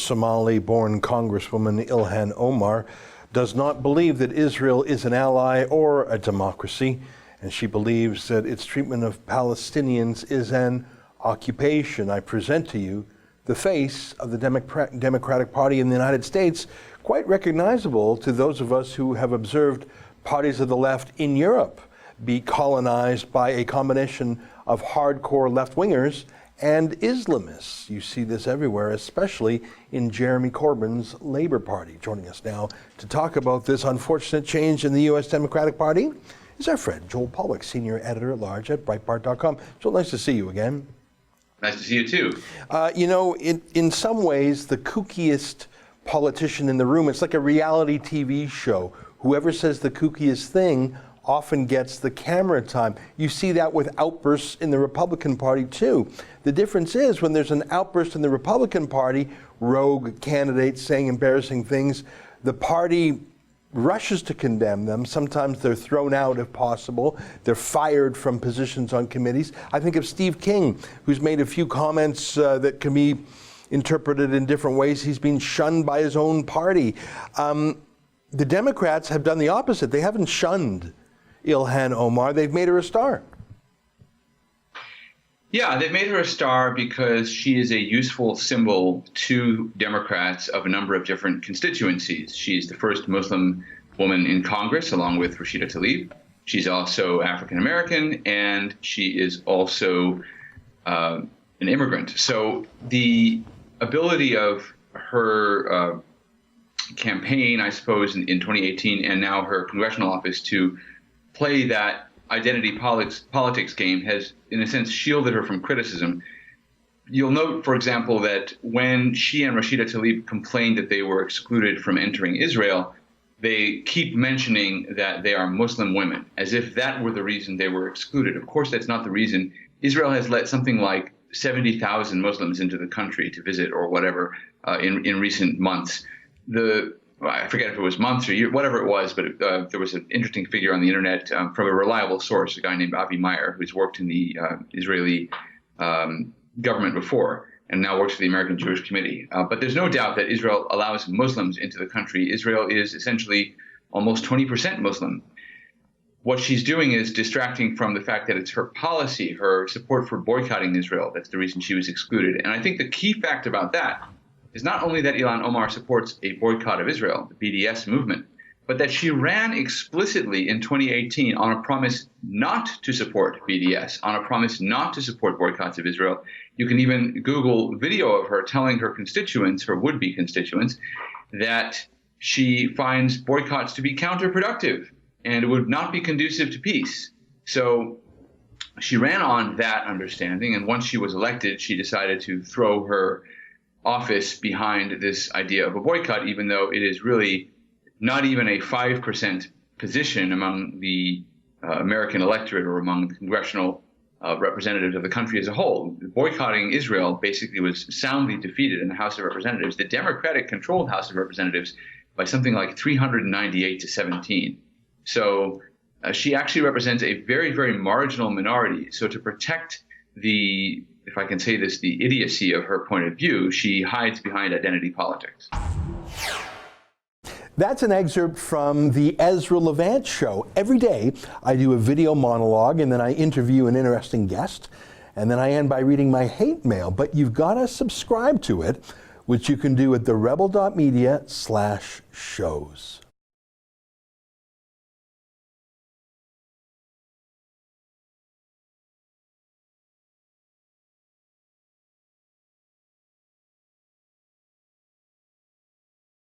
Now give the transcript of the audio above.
Somali-born Congresswoman Ilhan Omar does not believe that Israel is an ally or a democracy, and she believes that its treatment of Palestinians is an occupation. I present to you the face of the Democratic Party in the United States, quite recognizable to those of us who have observed parties of the left in Europe be colonized by a combination of hardcore left-wingers and Islamists. You see this everywhere, especially in Jeremy Corbyn's Labour Party. Joining us now to talk about this unfortunate change in the U.S. Democratic Party is our friend Joel Pollak, Senior Editor-at-Large at Breitbart.com. Joel, nice to see you again. Nice to see you too. You know, in some ways, the kookiest politician in the room, it's like a reality TV show. Whoever says the kookiest thing often gets the camera time. You see that with outbursts in the Republican Party too. The difference is when there's an outburst in the Republican Party, rogue candidates saying embarrassing things, the party rushes to condemn them. Sometimes they're thrown out if possible. They're fired from positions on committees. I think of Steve King, who's made a few comments that can be interpreted in different ways. He's been shunned by his own party. The Democrats have done the opposite. They haven't shunned Ilhan Omar. They've made her a star. Yeah, they've made her a star because she is a useful symbol to Democrats of a number of different constituencies. She's the first Muslim woman in Congress, along with Rashida Tlaib. She's also African American, and she is also an immigrant. So the ability of her campaign, I suppose, in 2018, and now her congressional office to play that identity politics game has, in a sense, shielded her from criticism. You'll note, for example, that when she and Rashida Tlaib complained that they were excluded from entering Israel, they keep mentioning that they are Muslim women, as if that were the reason they were excluded. Of course, that's not the reason. Israel has let something like 70,000 Muslims into the country to visit or whatever in recent months. I forget if it was months or year, whatever it was, but there was an interesting figure on the internet from a reliable source, a guy named Avi Meyer, who's worked in the Israeli government before and now works for the American Jewish Committee. But there's no doubt that Israel allows Muslims into the country. Israel is essentially almost 20% Muslim. What she's doing is distracting from the fact that it's her policy, her support for boycotting Israel. That's the reason she was excluded. And I think the key fact about that is not only that Ilhan Omar supports a boycott of Israel, the BDS movement, but that she ran explicitly in 2018 on a promise not to support BDS, on a promise not to support boycotts of Israel. You can even Google video of her telling her constituents, her would-be constituents, that she finds boycotts to be counterproductive and would not be conducive to peace. So she ran on that understanding, and once she was elected, she decided to throw her office behind this idea of a boycott, even though it is really not even a 5% position among the American electorate or among the congressional representatives of the country as a whole. Boycotting Israel basically was soundly defeated in the House of Representatives, the Democratic-controlled House of Representatives, by something like 398 to 17. So she actually represents a very, very marginal minority. So to protect the, if I can say this, the idiocy of her point of view, she hides behind identity politics. That's an excerpt from the Ezra Levant show. Every day I do a video monologue and then I interview an interesting guest, and then I end by reading my hate mail. But you've got to subscribe to it, which you can do at therebel.media/shows.